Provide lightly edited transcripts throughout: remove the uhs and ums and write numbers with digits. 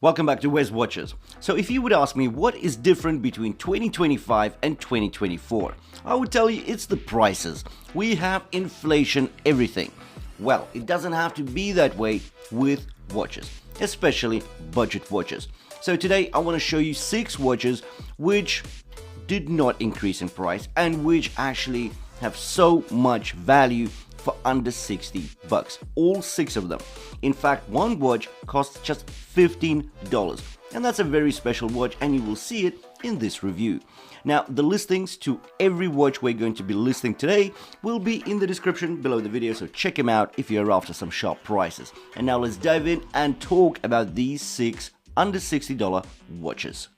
Welcome back to WesWatches. So if you would ask me what is different between 2025 and 2024, I would tell you it's the prices. We have inflation everything. Well, it doesn't have to be that way with watches, especially budget watches. So today I want to show you 6 watches which did not increase in price and which actually have so much value for under 60 bucks. All 6 of them. In fact, one watch costs just $15, and that's a very special watch, and you will see it in this review. Now, the listings to every watch we're going to be listing today will be in the description below the video, so check them out if you're after some sharp prices. And now let's dive in and talk about these 6 under $60 watches.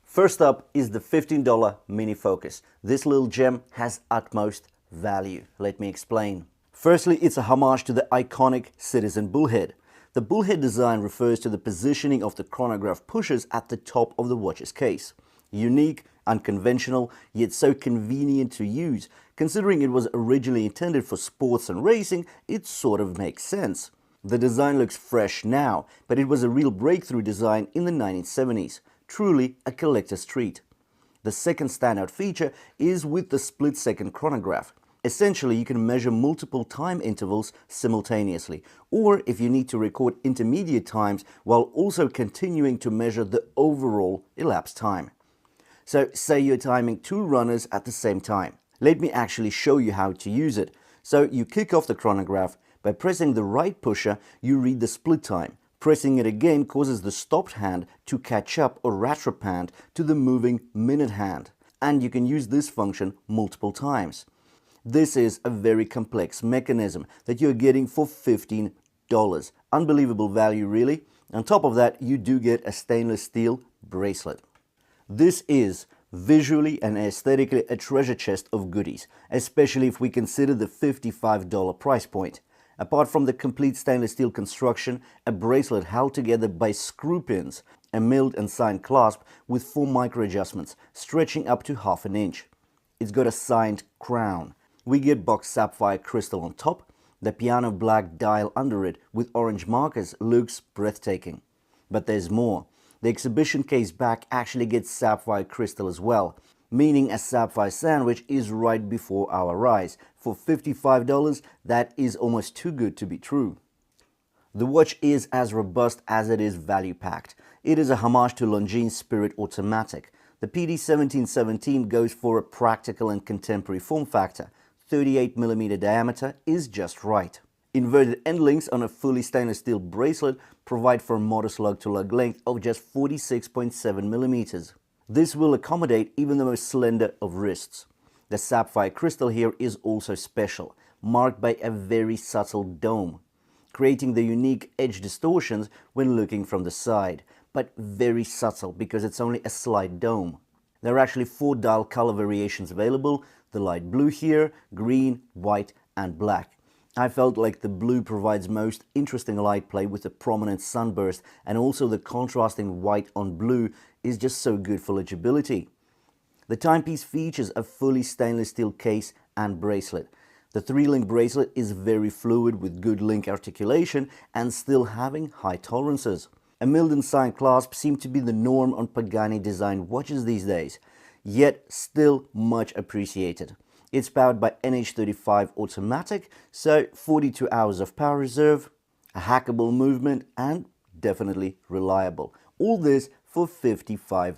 First up is the $15 Mini Focus. This little gem has utmost value. Let me explain. Firstly, it's a homage to the iconic Citizen Bullhead. The Bullhead design refers to the positioning of the chronograph pushers at the top of the watch's case. Unique, unconventional, yet so convenient to use. Considering it was originally intended for sports and racing, it sort of makes sense. The design looks fresh now, but it was a real breakthrough design in the 1970s. Truly a collector's treat. The second standout feature is with the split-second chronograph. Essentially, you can measure multiple time intervals simultaneously, or if you need to record intermediate times while also continuing to measure the overall elapsed time. So say you're timing 2 runners at the same time. Let me actually show you how to use it. So you kick off the chronograph. By pressing the right pusher, you read the split time. Pressing it again causes the stopped hand to catch up or retropand to the moving minute hand, and you can use this function multiple times. This is a very complex mechanism that you're getting for $15. Unbelievable value, really. On top of that, you do get a stainless steel bracelet. This is visually and aesthetically a treasure chest of goodies, especially if we consider the $55 price point. Apart from the complete stainless steel construction, a bracelet held together by screw pins, a milled and signed clasp with 4 micro adjustments stretching up to ½ an inch. It's got a signed crown. We get boxed sapphire crystal on top. The piano black dial under it with orange markers looks breathtaking. But there's more. The exhibition case back actually gets sapphire crystal as well, meaning a sapphire sandwich is right before our eyes. For $55, that is almost too good to be true. The watch is as robust as it is value-packed. It is a homage to Longines Spirit Automatic. The PD1717 goes for a practical and contemporary form factor. 38mm diameter is just right. Inverted end links on a fully stainless steel bracelet provide for a modest lug-to-lug length of just 46.7mm. This will accommodate even the most slender of wrists. The sapphire crystal here is also special, marked by a very subtle dome, creating the unique edge distortions when looking from the side, but very subtle because it's only a slight dome. There are actually 4 dial color variations available, the light blue here, green, white and black. I felt like the blue provides most interesting light play with a prominent sunburst, and also the contrasting white on blue is just so good for legibility. The timepiece features a fully stainless steel case and bracelet. The 3-link bracelet is very fluid with good link articulation and still having high tolerances. A milled and signed clasp seem to be the norm on Pagani designed watches these days, yet still much appreciated. It's powered by NH35 automatic, so 42 hours of power reserve, a hackable movement and definitely reliable. All this for $55.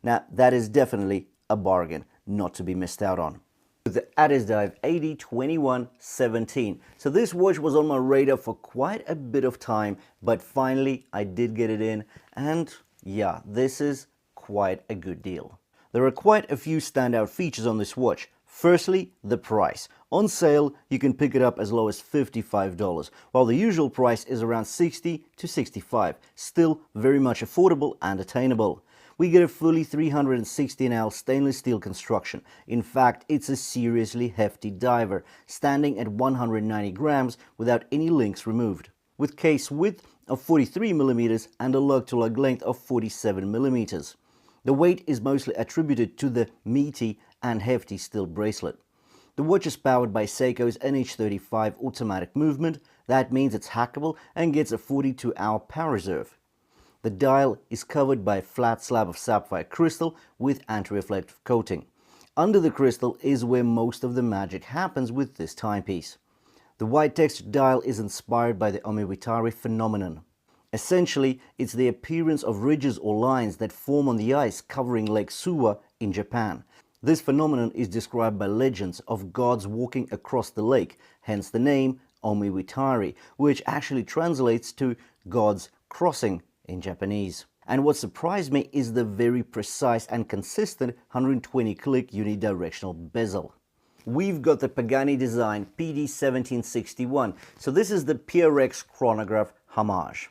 Now that is definitely a bargain not to be missed out on. The ADDIESDIVE AD2117. So this watch was on my radar for quite a bit of time, but finally I did get it in, and yeah, this is quite a good deal. There are quite a few standout features on this watch. Firstly, the price. On sale, you can pick it up as low as $55, while the usual price is around $60 to $65. Still very much affordable and attainable. We get a fully 316L stainless steel construction. In fact, it's a seriously hefty diver, standing at 190 grams without any links removed, with case width of 43mm and a lug-to-lug length of 47mm. The weight is mostly attributed to the meaty and hefty steel bracelet. The watch is powered by Seiko's NH35 automatic movement. That means it's hackable and gets a 42-hour power reserve. The dial is covered by a flat slab of sapphire crystal with anti-reflective coating. Under the crystal is where most of the magic happens with this timepiece. The white textured dial is inspired by the Omiwitari phenomenon. Essentially, it's the appearance of ridges or lines that form on the ice covering Lake Suwa in Japan. This phenomenon is described by legends of gods walking across the lake, hence the name Omiwitari, which actually translates to gods crossing in Japanese. And what surprised me is the very precise and consistent 120-click unidirectional bezel. We've got the Pagani design PD1761, so this is the PRX chronograph Homage.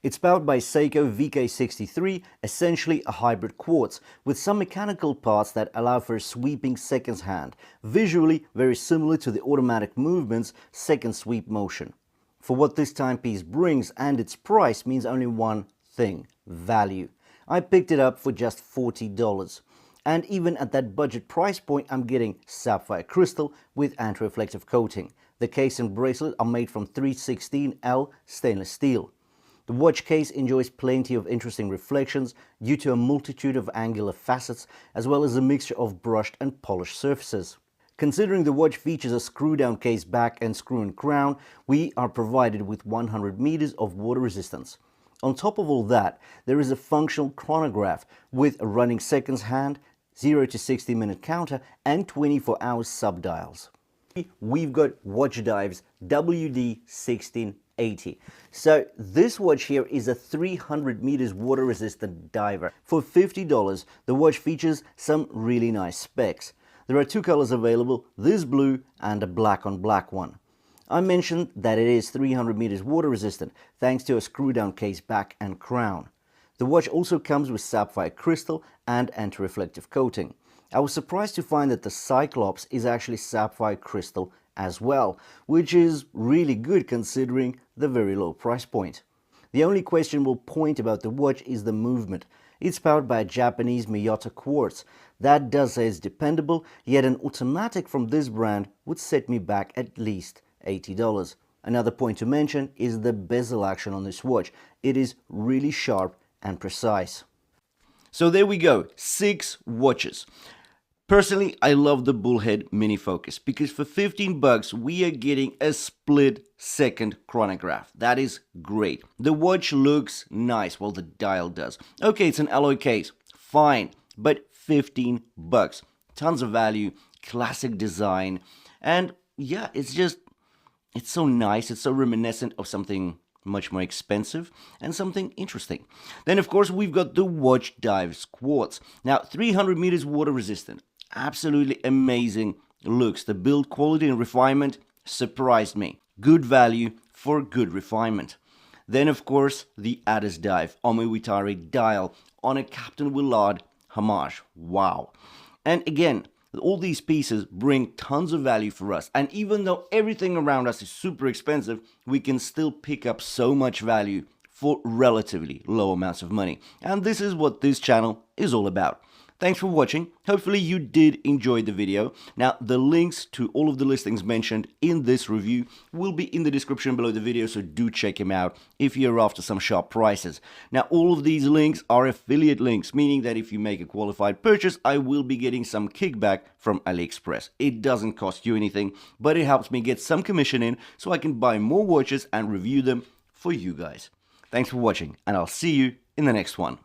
It's powered by Seiko VK63, essentially a hybrid quartz, with some mechanical parts that allow for a sweeping seconds hand, visually very similar to the automatic movement's second sweep motion. For what this timepiece brings and its price means only one thing: value. I picked it up for just $40. And even at that budget price point, I'm getting sapphire crystal with anti-reflective coating. The case and bracelet are made from 316L stainless steel. The watch case enjoys plenty of interesting reflections due to a multitude of angular facets as well as a mixture of brushed and polished surfaces. Considering the watch features a screw-down case back and screw-in crown, we are provided with 100 meters of water resistance. On top of all that, there is a functional chronograph with a running seconds hand, 0 to 60 minute counter and 24-hour sub-dials. We've got WesWatches WD1680. So this watch here is a 300 meters water resistant diver. For $50, the watch features some really nice specs. There are two colors available, this blue and a black on black one. I mentioned that it is 300 meters water resistant thanks to a screw down case back and crown. The watch also comes with sapphire crystal and anti-reflective coating. I was surprised to find that the Cyclops is actually sapphire crystal as well, which is really good considering the very low price point. The only questionable point about the watch is the movement. It's powered by a Japanese Miyota quartz. That does say it's dependable, yet an automatic from this brand would set me back at least $80. Another point to mention is the bezel action on this watch. It is really sharp and precise. So there we go, 6 watches. Personally, I love the Bullhead Mini Focus because for $15 we are getting a split second chronograph. That is great. The watch looks nice, well the dial does. Okay, it's an alloy case, fine, but $15. Tons of value, classic design, and yeah, it's so nice, it's so reminiscent of something much more expensive and something interesting. Then of course we've got the WesWatches quartz. Now 300 meters water resistant. Absolutely amazing looks. The build quality and refinement surprised me. Good value for good refinement. Then of course the ADDIESDIVE Omiwitari dial on a Captain Willard Homage. Wow. And again, all these pieces bring tons of value for us, and even though everything around us is super expensive, we can still pick up so much value for relatively low amounts of money. And this is what this channel is all about. Thanks for watching. Hopefully you did enjoy the video. Now, the links to all of the listings mentioned in this review will be in the description below the video, so do check them out if you're after some sharp prices. Now, all of these links are affiliate links, meaning that if you make a qualified purchase, I will be getting some kickback from AliExpress. It doesn't cost you anything, but it helps me get some commission in so I can buy more watches and review them for you guys. Thanks for watching, and I'll see you in the next one.